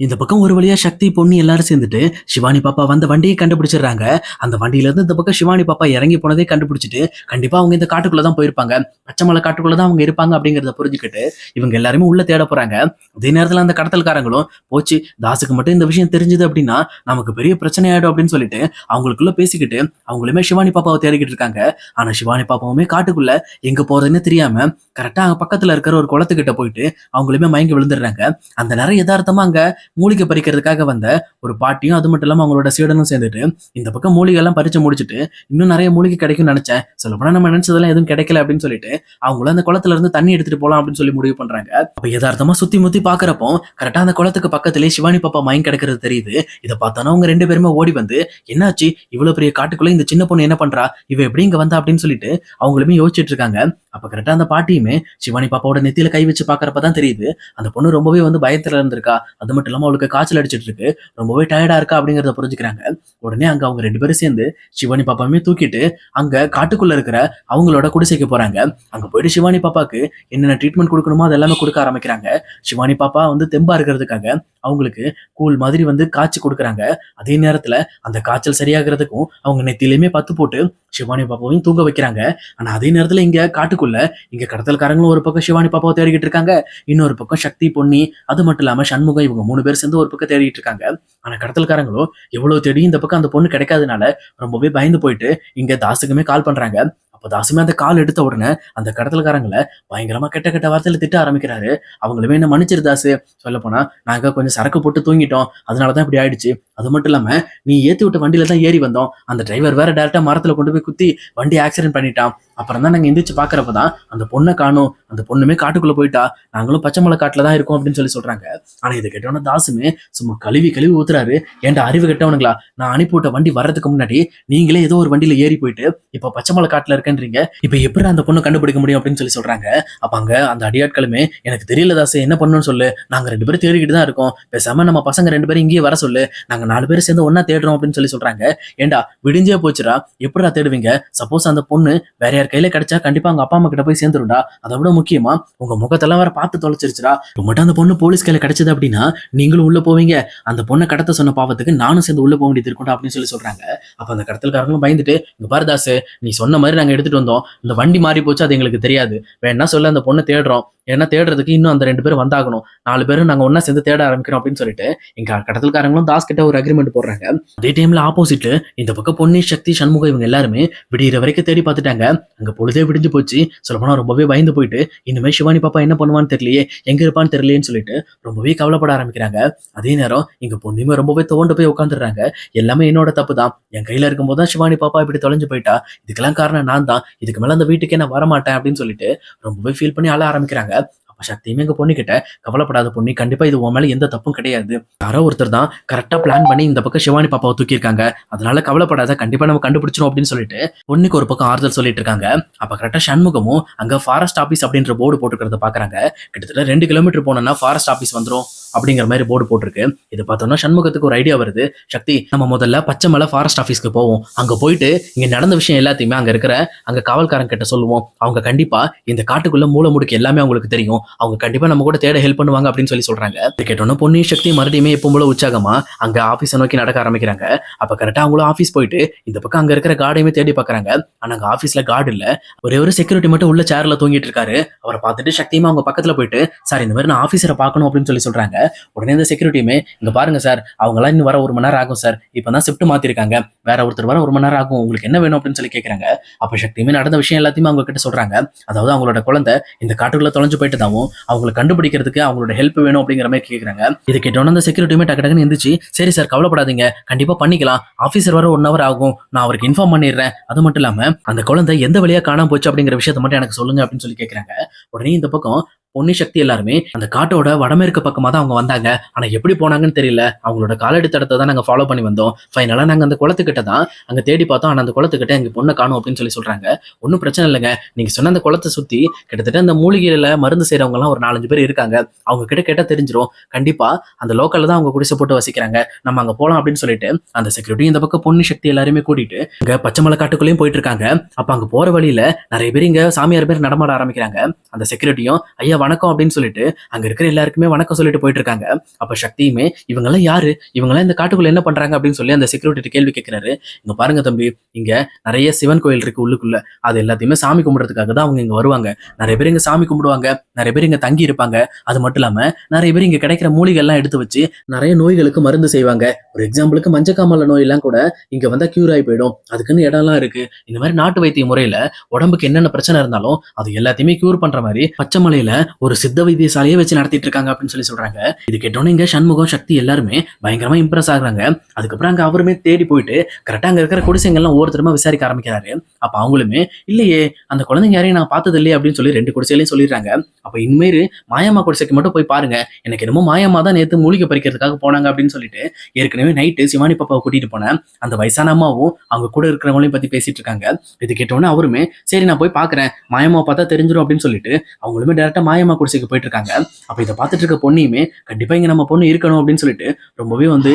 இந்த பக்கம் ஒரு வழியா சக்தி பொண்ணு எல்லாரும் சேர்ந்துட்டு சிவானி பாப்பா வந்த வண்டியை கண்டுபிடிச்சிடுறாங்க. அந்த வண்டியில இருந்து இந்த பக்கம் சிவானி பாப்பா இறங்கி போனதே கண்டுபிடிச்சிட்டு கண்டிப்பா அவங்க இந்த காட்டுக்குள்ளதான் போயிருப்பாங்க, பச்சை மலை காட்டுக்குள்ளதான் அவங்க இருப்பாங்க அப்படிங்கறத புரிஞ்சுக்கிட்டு இவங்க எல்லாருமே உள்ள தேட போறாங்க. அதே நேரத்துல அந்த கடத்தல்காரங்களும் போச்சு, தாசுக்கு மட்டும் இந்த விஷயம் தெரிஞ்சது அப்படின்னா நமக்கு பெரிய பிரச்சனை ஆயிடும் அப்படின்னு சொல்லிட்டு அவங்களுக்குள்ள பேசிக்கிட்டு அவங்களுமே சிவானி பாப்பாவை தேடிக்கிட்டு இருக்காங்க. ஆனா சிவானி பாப்பாவுமே காட்டுக்குள்ள எங்க போறதுன்னு தெரியாம கரெக்டா அங்க பக்கத்துல இருக்கிற ஒரு குளத்துக்கிட்ட போயிட்டு அவங்களுமே மயங்கி விழுந்துடுறாங்க. அந்த நேரம் யதார்த்தமா அங்க மூலிகை பறிக்கிறதுக்காக வந்த ஒரு பாட்டியும் அது மட்டும் இல்லாம அவங்களோட சீடனும் சேர்ந்துட்டு இந்த பக்கம் மூலிகை எல்லாம் பறிச்சு முடிச்சுட்டு இன்னும் நிறைய மூலிகை கிடைக்கும்னு நினைச்சேன், சொல்லப்போனா நம்ம நினைச்சதெல்லாம் எதுவும் கிடைக்கல அப்படின்னு சொல்லிட்டு அவங்களும் அந்த குளத்துல இருந்து தண்ணி எடுத்துட்டு போலாம் அப்படின்னு சொல்லி முடிவு பண்றாங்க. அப்ப யதார்த்தமா சுத்தி முத்தி பாக்குறப்போ கரெக்டா அந்த குளத்துக்கு பக்கத்திலேயே சிவானி பாப்பா மயங்கி கிடக்கிறது தெரியுது. இதை பார்த்தானோ அவங்க ரெண்டு பேருமே ஓடி வந்து என்னாச்சு, இவ்வளவு பெரிய காட்டுக்குள்ள இந்த சின்ன பொண்ணு என்ன பண்றா, இவ எப்படி இங்க வந்தா அப்படின்னு சொல்லிட்டு அவங்களுமே யோசிச்சுட்டு இருக்காங்க. அப்ப கரெக்டா அந்த பாட்டியுமே சிவானி பாப்பாவோட நெத்தியில கை வச்சு பாக்குறப்பதான் தெரியுது அந்த பொண்ணு ரொம்பவே வந்து பயத்துல இருந்திருக்கா. அது மட்டும் இல்லாம அவளுக்கு காய்ச்சல் அடிச்சிட்டு இருக்கு, ரொம்பவே டயர்டா இருக்கா அப்படிங்கறத புரிஞ்சுக்கிறாங்க. உடனே அங்க அவங்க ரெண்டு பேரும் சேர்ந்து சிவானி பாப்பாவுமே தூக்கிட்டு அங்க காட்டுக்குள்ள இருக்கிற அவங்களோட குடிசைக்கு போறாங்க. அங்க போயிட்டு சிவானி பாப்பாக்கு என்னென்ன ட்ரீட்மெண்ட் கொடுக்கணுமோ அது எல்லாமே கொடுக்க ஆரம்பிக்கிறாங்க. சிவானி பாப்பா வந்து தெம்பா இருக்கிறதுக்காக அவங்களுக்கு கூழ் மாதிரி வந்து காய்ச்சி கொடுக்குறாங்க. அதே நேரத்துல அந்த காய்ச்சல் சரியாகிறதுக்கும் அவங்க நெத்திலையுமே பத்து போட்டு சிவானி பாப்பாவையும் தூங்க வைக்கிறாங்க. ஆனா அதே நேரத்துல இங்க காட்டுக்குள்ள இங்க கடத்தல்காரங்களும் ஒரு பக்கம் சிவானி பாப்பாவை தேடிக்கிட்டு இருக்காங்க, இன்னொரு பக்கம் சக்தி பொன்னி அது மட்டும் இல்லாம சண்முகம் இவங்க மூணு பேர் சேர்ந்து ஒரு பக்கம் தேடிட்டு இருக்காங்க. ஆனா கடத்தல்காரங்களும் எவ்வளவு தேடி இந்த பக்கம் அந்த பொண்ணு கிடைக்காதனால ரொம்பவே பயந்து போயிட்டு இங்க தாசுக்குமே கால் பண்றாங்க. அப்ப தாசுமே அந்த கால் எடுத்த உடனே அந்த கடத்தல்காரங்களை பயங்கரமா கெட்ட கெட்ட வார்த்தையில திட்ட ஆரம்பிக்கிறாரு. அவங்களுமே என்ன மன்னிச்சிரு தாசு, சொல்ல போனா நாங்க கொஞ்சம் சரக்கு போட்டு தூங்கிட்டோம், அதனாலதான் இப்படி ஆயிடுச்சு. அது மட்டும் இல்லாம நீ ஏத்தி விட்ட வண்டியில தான் ஏறி வந்தோம், அந்த டிரைவர் வேற டேரக்டா மரத்துல கொண்டு போய் குத்தி வண்டி ஆக்சிடென்ட் பண்ணிட்டான். அப்புறம் தான் நாங்க எந்திரிச்சு பாக்குறப்பதான் அந்த பொண்ணை காணும், அந்த பொண்ணுமே காட்டுக்குள்ள போயிட்டா, நாங்களும் பச்சை மலை காட்டுல தான் இருக்கோம் அப்படின்னு சொல்லி சொல்றாங்க. ஆனா இதை கேட்டவன தாசுமே சும்மா கழுவி கழுவி ஊத்துறாரு. ஏன்டா அறிவு கெட்டவனுங்களா, நான் அனுப்பிவிட்ட வண்டி வர்றதுக்கு முன்னாடி நீங்களே ஏதோ ஒரு வண்டியில ஏறி போயிட்டு இப்ப பச்சை மலை காட்டுல இருக்கன்றீங்க, இப்ப எப்படி அந்த பொண்ணு கண்டுபிடிக்க முடியும் அப்படின்னு சொல்லி சொல்றாங்க. அப்ப அங்க அந்த அடியாட்களுமே எனக்கு தெரியல தாசு, என்ன பண்ணணும்னு சொல்லு, நாங்க ரெண்டு பேரும் தேடிக்கிட்டு தான் இருக்கோம், பேசாம நம்ம பசங்க ரெண்டு பேரும் இங்கேயே வர சொல்லு, நாங்க 4 பேரும் சேர்ந்து ஒன்னா தேடுறோம் அப்படின்னு சொல்லி சொல்றாங்க. ஏண்டா விடிஞ்சே போச்சுடா, எப்படா தேடுவீங்க, சப்போஸ் அந்த பொண்ணு வேற யார் கையில கிடைச்சா கண்டிப்பா அவங்க அப்பா அம்மா கிட்ட போய் சேர்ந்துரும்டா, அதை விட முக்கியமா உங்க முகத்தெல்லாம் வேற பார்த்து தொலைச்சிருச்சுடா, மட்டும் அந்த பொண்ணு போலீஸ் கையில கிடைச்சது அப்படின்னா நீங்களும் உள்ள போவீங்க, அந்த பொண்ணை கடத்த சொன்ன பாவத்துக்கு நானும் சேர்ந்து உள்ள போக வேண்டியது இருக்கும்டா அப்படின்னு சொல்லி சொல்றாங்க. அப்ப அந்த கடத்தல்காரங்களும் பயந்துட்டு இங்க பாரு தாசு, நீ சொன்ன மாதிரி நாங்க எடுத்துட்டு வந்தோம், இந்த வண்டி மாறி போச்சு அது எங்களுக்கு தெரியாது, வேணா சொல்ல அந்த பொண்ணை தேடுறோம், ஏன்னா தேடுறதுக்கு இன்னும் அந்த 2 பேரும் வந்தாகணும், 4 பேரும் நாங்க ஒன்னா சேர்ந்து தேட ஆரம்பிக்கிறோம் அப்படின்னு சொல்லிட்டு எங்க கடத்தல்காரங்களும் தாஸ் கிட்ட ஒரு அக்ரிமெண்ட் போடுறாங்க. அதே டைம்ல ஆப்போசிட்ல இந்த பக்கம் பொன்னி சக்தி சண்முகம் இவங்க எல்லாருமே விடிகிற வரைக்கும் தேடி பார்த்துட்டாங்க. அங்க பொழுதே விடிஞ்சு போச்சு, சொல்லப்போனா ரொம்பவே பயந்து போயிட்டு இனிமே சிவானி பாப்பா என்ன பண்ணுவான்னு தெரியலையே, எங்க இருப்பான்னு தெரியலையேன்னு சொல்லிட்டு ரொம்பவே கவலைப்பட ஆரம்பிக்கிறாங்க. அதே நேரம் இங்க பொண்ணுமே ரொம்பவே தோண்டு போய் உட்காந்துடுறாங்க. எல்லாமே என்னோட தப்பு தான், என் கையில இருக்கும் போதுதான் சிவானி பாப்பா இப்படி தொலைஞ்சு போயிட்டா, இதுக்கெல்லாம் காரணம் நான் தான், இதுக்கு மேல அந்த வீட்டுக்கே நான் வரமாட்டேன் அப்படின்னு சொல்லிட்டு ரொம்பவே ஃபீல் பண்ணி அழ ஆரம்பிக்கிறாங்க. அப்ப சக்தியுமே எங்க பொண்ணு கிட்ட கவலைப்படாத பொண்ணு, கண்டிப்பா இது உன் மேல எந்த தப்பும் கிடையாது, யாரோ ஒருத்தர் தான் கரெக்டா பிளான் பண்ணி இந்த பக்கம் சிவானி பாப்பாவை தூக்கியிருக்காங்க, அதனால கவலைப்படாத, கண்டிப்பா நம்ம கண்டுபிடிச்சிடும் அப்படின்னு சொல்லிட்டு பொண்ணுக்கு ஒரு பக்கம் ஆறுதல் சொல்லிட்டு இருக்காங்க. அப்ப கரெக்டா சண்முகமும் அங்க ஃபாரஸ்ட் ஆபீஸ் அப்படின்ற போர்டு போட்டுக்கிறத பாக்குறாங்க. கிட்டத்தட்ட 2 கிலோமீட்டர் போனோம்னா ஃபாரஸ்ட் ஆபீஸ் வந்துரும் அப்படிங்கிற மாதிரி போர்டு போட்டிருக்கு. இது பார்த்தோம்னா சண்முகத்துக்கு ஒரு ஐடியா வருது, சக்தி நம்ம முதல்ல பச்சை மலை ஃபாரஸ்ட் ஆஃபீஸ்க்கு போவோம், அங்க போயிட்டு இங்க நடந்த விஷயம் எல்லாத்தையுமே அங்க இருக்கிற அங்க காவல்காரங்க கிட்ட சொல்லுவோம், அவங்க கண்டிப்பா இந்த காட்டுக்குள்ள மூல முடுக்கு எல்லாமே அவங்களுக்கு தெரியும், அவங்க கண்டிப்பா நம்ம கூட தேட ஹெல்ப் பண்ணுவாங்க அப்படின்னு சொல்லி சொல்றாங்க. இது கேட்டோன்னா பொன்னி சக்தி மறுபடியுமே எப்பவும் போல உற்சாகமா அங்க ஆபீஸை நோக்கி நடக்க ஆரம்பிக்கிறாங்க. அப்ப கரெக்டா அவங்களும் ஆபீஸ் போயிட்டு இந்த பக்கம் அங்க இருக்கிற கார்டையுமே தேடி பாக்குறாங்க. ஆனா அங்க ஆபீஸ்ல கார்டு இல்ல, ஒரே ஒரு செக்யூரிட்டி மட்டும் உள்ள சேர்ல தூங்கிட்டு இருக்காரு. அவரை பார்த்துட்டு சக்தியுமா அவங்க பக்கத்துல போயிட்டு சார் இந்த மாதிரி நான் ஆபீஸரை பார்க்கணும் அப்படின்னு சொல்லி சொல்றாங்க. உடனே இந்த செக்யூரிட்டியுமே இங்க பாருங்க சார், அவங்க எல்லாம் இன்னும் வர 1 மணி நேரம் ஆகும் சார், இப்பதான் ஷிஃப்ட் மாத்திருக்காங்க, வேற ஒருத்தர் வர 1 மணி நேரம் ஆகும், உங்களுக்கு என்ன வேணும் அப்படின்னு சொல்லி கேட்கறாங்க. அப்ப சக்தியுமே நடந்த விஷயம் எல்லாத்தையுமே அவங்க கிட்ட சொல்றாங்க. அதாவது அவங்களோட குழந்தை இந்த காட்டுக்குள்ள தொலைஞ்சு போயிட்டதாவும் அவங்களை கண்டுபிடிக்கிறதுக்கு அவங்களோட ஹெல்ப் வேணும் அப்படிங்கிற மாதிரி கேட்கறாங்க. இது கேட்டோன்னு அந்த செக்யூரிட்டியுமே டக்கு டக்குன்னு எந்திரிச்சு சரி சார் கவலைப்படாதீங்க, கண்டிப்பா பண்ணிக்கலாம், ஆபீசர் வர 1 ஹவர் ஆகும், நான் அவருக்கு இன்ஃபார்ம் பண்ணிடுறேன், அது மட்டும் இல்லாம அந்த குழந்தை எந்த வழியா காணாம போச்சு அப்படிங்கிற விஷயத்த மட்டும் எனக்கு சொல்லுங்க அப்படின்னு சொல்லி கேட்கறாங்க. உடனே இந்த பக்கம் பொன்னி சக்தி எல்லாருமே அந்த காட்டோட வடமேற்கு பக்கமா தான் அவங்க வந்தாங்க, ஆனா எப்படி போனாங்கன்னு தெரியல, அவங்களோட காலடி தடத்தை தான் நாங்க ஃபாலோ பண்ணி வந்தோம், ஃபைனலா நாங்க அந்த குளத்துக்கிட்ட தான் அங்க தேடி பார்த்தோம், ஆனா அந்த குளத்துக்கிட்ட எங்க பொண்ணை காணும் அப்படின்னு சொல்லி சொல்றாங்க. ஒன்னும் பிரச்சனை இல்லைங்க, நீங்க சொன்ன அந்த குளத்தை சுத்தி கிட்டத்தட்ட அந்த மூலிகையில மருந்து செய்யறவங்க எல்லாம் ஒரு 4-5 பேர் இருக்காங்க, அவங்க கிட்ட கேட்டா தெரிஞ்சிரும், கண்டிப்பா அந்த லோக்கல்ல தான் அவங்க குடிசை போட்டு வசிக்கிறாங்க, நம்ம அங்க போலாம் அப்படின்னு சொல்லிட்டு அந்த செக்யூரிட்டி இந்த பக்கம் பொன்னி சக்தி எல்லாருமே கூட்டிட்டு இங்க பச்சை மலை காட்டுக்குள்ளேயும் போயிட்டு இருக்காங்க. அப்ப அங்க போற வழியில நிறைய பேர் இங்க சாமியார் பேர் நடமாட ஆரம்பிக்கிறாங்க. அந்த செக்யூரிட்டியும் ஐயா வணக்கம் அப்படின்னு சொல்லிட்டு அங்க இருக்கிற எல்லாருக்குமே வணக்கம் சொல்லிட்டு போயிட்டு இருக்காங்க. அப்ப சக்தியுமே இவங்கெல்லாம் யாரு, இவங்கெல்லாம் இந்த காட்டுக்குள்ள என்ன பண்றாங்க அப்படின்னு சொல்லி அந்த செக்யூரிட்டி கேள்வி கேட்கிறாரு. இங்க பாருங்க தம்பி, இங்க நிறைய சிவன் கோயில் இருக்கு உள்ளுக்குள்ள, அது எல்லாத்தையுமே சாமி கும்பிடுறதுக்காக தான் அவங்க இங்க வருவாங்க. நிறைய பேர் இங்க சாமி கும்பிடுவாங்க, நிறைய பேர் இங்க தங்கி இருப்பாங்க. அது மட்டும் இல்லாம நிறைய பேர் இங்க கிடைக்கிற மூலிகை எல்லாம் எடுத்து வச்சு நிறைய நோய்களுக்கு மருந்து செய்வாங்க. ஒரு எக்ஸாம்பிளுக்கு மஞ்சக்காமல நோய் எல்லாம் கூட இங்க வந்தா கியூர் ஆகி போயிடும். அதுக்குன்னு இடம்லாம் இருக்கு. இந்த மாதிரி நாட்டு வைத்திய முறையில உடம்புக்கு என்னென்ன பிரச்சனை இருந்தாலும் அது எல்லாத்தையுமே கியூர் பண்ற மாதிரி பச்சைமலையில ஒரு சித்த வைத்தியசாலையை வச்சு நடத்திட்டு இருக்காங்க அப்படின்னு சொல்லி சொல்றாங்க. இது கேட்டோன்னே இங்க சண்முகம், சக்தி எல்லாருமே பயங்கரமா இம்ப்ரெஸ் ஆகுறாங்க. அதுக்கப்புறம் அங்க அவருமே தேடி போயிட்டு கரெக்டா அங்க இருக்கிற குடிசைங்கள்லாம் ஒவ்வொருத்தருமா விசாரிக்க ஆரம்பிக்கிறாரு. அப்ப அவங்களுமே இல்லையே, அந்த குழந்தைங்க யாரையும் நான் பார்த்தது இல்லையே அப்படின்னு சொல்லி 2 குடிசையிலையும் சொல்லிடுறாங்க. அப்ப இனிமேல் மாயம்மா குடிசைக்கு மட்டும் போய் பாருங்க, எனக்கு என்னமோ மாயம்மா தான் நேத்து மூலிகை பறிக்கிறதுக்காக போனாங்க அப்படின்னு சொல்லிட்டு ஏற்கனவே நைட்டு சிவானி பாப்பாவை கூட்டிட்டு போனேன் அந்த வயசான அம்மாவும் அவங்க கூட இருக்கிறவங்களையும் பத்தி பேசிட்டு இருக்காங்க. இது கேட்டோன்னே அவருமே சரி நான் போய் பாக்குறேன், மாயம்மா பார்த்தா தெரிஞ்சிடும் அப்படின்னு சொல்லிட்டு அவங்களுமே டேரக்டா மாயம்மா குடிசைக்கு போயிட்டு இருக்காங்க. அப்ப இதை பார்த்துட்டு இருக்க பொண்ணையுமே கண்டிப்பா இங்க நம்ம பொண்ணு இருக்கணும் அப்படின்னு சொல்லிட்டு ரொம்பவே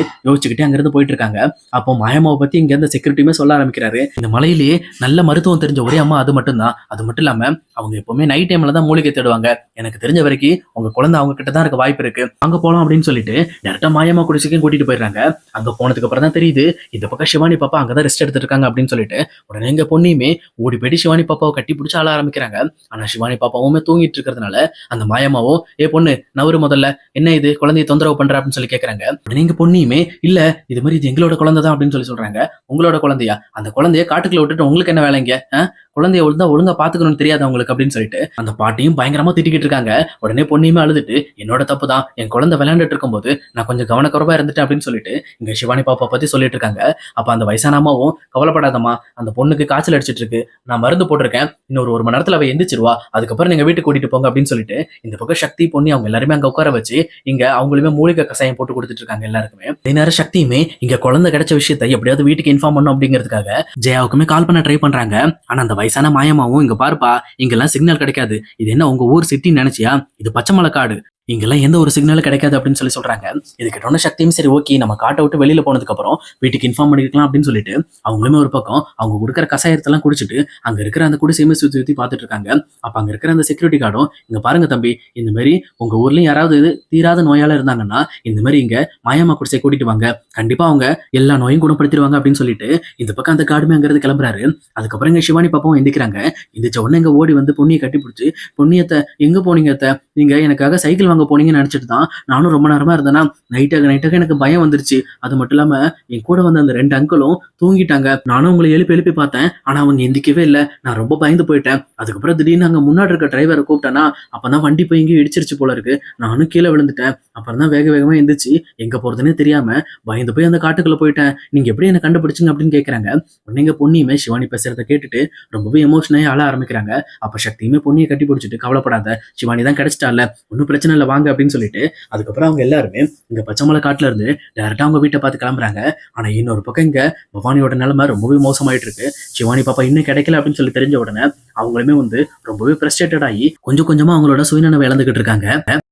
யோசிச்சுக்கிட்டே அங்கிருந்து போயிட்டு இருக்காங்க. அப்போ மாயம்மாவை பத்தி இங்க இருந்த செக்யூரிட்டியுமே சொல்ல ஆரம்பிக்கிறாரு. இந்த மலையிலேயே நல்ல மருத்துவம் தெரிஞ்ச ஒரே அம்மா அது மட்டும்தான். அது மட்டும் இல்லாம அவங்க எப்பவுமே நைட் டைம்ல தான் மூலிகை தேடுவாங்க. எனக்கு தெரிஞ்ச வரைக்கும் உங்க குழந்தை அவங்க கிட்ட தான் இருக்க வாய்ப்பு இருக்கு, அங்க போலாம் அப்படின்னு சொல்லிட்டு டேரக்டா மாயம்மா குடிசைக்கும் கூட்டிட்டு போயிடுறாங்க. அங்க போனதுக்கு அப்புறம் தான் தெரியுது இந்த பக்கம் சிவானி பாப்பா அங்கதான் ரெஸ்ட் எடுத்துட்டு இருக்காங்க அப்படின்னு சொல்லிட்டு உடனே எங்க பொண்ணையுமே ஓடி போயிட்டு சிவானி பாப்பாவை கட்டி பிடிச்சி ஆள ஆரம்பிக்கிறாங்க. ஆனா சிவானி பாப்பாவுமே தூங்கிட்டு இருக்கிறதுனால அந்த மாயம்மாவும் ஏ பொண்ணு நவரு முதல்ல, என்ன இது குழந்தைய தொந்தரவு பண்ற அப்படின்னு சொல்லி கேட்கறாங்க. உடனே எங்க பொண்ணையுமே இல்ல இது மாதிரி இது எங்களோட குழந்தை தான் அப்படின்னு சொல்லி சொல்றாங்க. உங்களோட குழந்தையா? அந்த குழந்தைய காட்டுக்குள்ள விட்டுட்டு உங்களுக்கு என்ன வேலைங்க? குழந்தைய ஒழுங்கா பாத்துக்கணும்னு தெரியாது அவங்களுக்கு அப்படின்னு சொல்லிட்டு அந்த பாட்டியும் பயங்கரமா திட்டிக்கிட்டு இருக்காங்க. உடனே பொண்ணையுமே அழுதுட்டு என்னோட தப்பு தான், என் குழந்தை விளையாண்டுட்டு இருக்கும்போது நான் கொஞ்சம் கவனக்குறைவா இருந்துட்டேன் அப்படின்னு சொல்லிட்டு இங்க சிவானி பாப்பா பத்தி சொல்லிட்டு இருக்காங்க. அப்ப அந்த வயசான அம்மாவும் கவலைப்படாதம்மா, அந்த பொண்ணுக்கு காய்ச்சல் அடிச்சிட்டு இருக்கு, நான் மருந்து போட்டிருக்கேன், இன்னொரு 1 மணி நேரத்துல அவ எந்திரிச்சிருவா, அதுக்கப்புறம் நீங்க வீட்டுக்கு கூட்டிட்டு போங்க அப்படின்னு சொல்லிட்டு இந்த பக்கம் சக்தி பொண்ணி அவங்க எல்லாருமே அங்க உட்கார வச்சு இங்க அவங்களுமே மூலிகை கசாயம் போட்டு கொடுத்துட்டு இருக்காங்க எல்லாருக்குமே. இதே நேரம் சக்தியுமே இங்க குழந்தை கிடைச்ச விஷயத்தை எப்படியாவது வீட்டுக்கு இன்ஃபார்ம் பண்ணும் அப்படிங்கிறதுக்காக ஜெயாவுக்குமே கால் பண்ண ட்ரை பண்றாங்க. ஆனா அந்த வயசான மாயமாவும் இங்க பாருப்பா இங்கெல்லாம் சிக்னல் கிடைக்காது, இது என்ன உங்க ஊர் சிட்டின்னு நினைச்சியா, இது பச்சைமலை காடு, இங்கெல்லாம் எந்த ஒரு சிக்னலும் கிடைக்காது அப்படின்னு சொல்லி சொல்றாங்க. இது கேட்டோன்னு சக்தியும் சரி ஓகே நம்ம காட்டை விட்டு வெளியில போனதுக்கு அப்புறம் வீட்டுக்கு இன்ஃபார்ம் பண்ணிருக்கலாம் அப்படின்னு சொல்லிட்டு அவங்களுமே ஒரு பக்கம் அவங்க கொடுக்குற கசாயத்தெல்லாம் குடிச்சிட்டு அங்க இருக்கிற அந்த குடிசையுமே சுத்தி சுத்தி பார்த்துட்டு இருக்காங்க. அப்ப அங்க இருக்கிற அந்த செக்யூரிட்டி கார்டும் இங்க பாருங்க தம்பி, இந்த மாதிரி உங்க ஊர்லயும் யாராவது தீராத நோயால இருந்தாங்கன்னா இந்த மாதிரி இங்க மாயம்மா குடிசை கூட்டிட்டு வாங்க, கண்டிப்பா அவங்க எல்லா நோயும் குணப்படுத்திடுவாங்க அப்படின்னு சொல்லிட்டு இந்த பக்கம் அந்த கார்டுமே அங்கிருந்து கிளம்புறாரு. அதுக்கப்புறம் இங்க சிவானி பாப்பாவும் எந்திக்கிறாங்க. எந்திரிச்ச உடனே இங்க ஓடி வந்து பொண்ணியை கட்டி பிடிச்சி, பொண்ணியத்தை எங்க போனீங்க அத்தை, நீங்க எனக்காக சைக்கிள் வாங்க போனீங்கன்னு நினைச்சிட்டு தான் நானும் ரொம்ப நேரமா இருந்தேன்னா நைட்டாக எனக்கு பயம் வந்துருச்சு. அது மட்டும் இல்லாம என் கூட வந்த அந்த 2 அங்கிளும் தூங்கிட்டாங்க, நானும் உங்களை எழுப்பி பார்த்தேன், ஆனா அவங்க எந்திக்கவே இல்லை, நான் ரொம்ப பயந்து போயிட்டேன். அதுக்கப்புறம் திடீர்னு அங்க முன்னாடி இருக்க டிரைவரை கூப்பிட்டேன்னா அப்பதான் வண்டி போய் இங்கே இடிச்சிருச்சு போல இருக்கு, நானும் கீழே விழுந்துட்டேன். அப்புறம் தான் வேகமா எந்திரிச்சு எங்க போறதுன்னே தெரியாம பயந்து போய் அந்த காட்டுக்குள்ள போயிட்டேன், நீங்க எப்படி என்ன கண்டுபிடிச்சிங்க அப்படின்னு கேட்கறாங்க. உடனே பொண்ணியுமே சிவானி பேசுறத கேட்டுட்டு ரொம்பவே எமோஷனாகி ஆள ஆரம்பிக்கிறாங்க. அப்ப சக்தியுமே பொண்ணியை கட்டி பிடிச்சிட்டு கவலைப்படாத, சிவானி தான் கிடைச்சிட்டால, ஒன்னும் பிரச்சனை இல்லை வாங்க அப்படின்னு சொல்லிட்டு அதுக்கப்புறம் அவங்க எல்லாருமே இங்க பச்சைமலை காட்டுல இருந்து டைரக்டா அவங்க வீட்டை பார்த்து கிளம்புறாங்க. ஆனா இன்னொரு பக்கம் இங்க பவானியோட நிலைமை ரொம்பவே மோசமாயிட்டு இருக்கு. சிவானி பாப்பா இன்னும் கிடைக்கல அப்படின்னு சொல்லி தெரிஞ்ச உடனே அவங்களுமே ரொம்பவே ஃப்ரஸ்ட்ரேட்டட் ஆகி கொஞ்சம் கொஞ்சமா அவங்களோட சுயநினைவை இழந்துகிட்டு இருக்காங்க.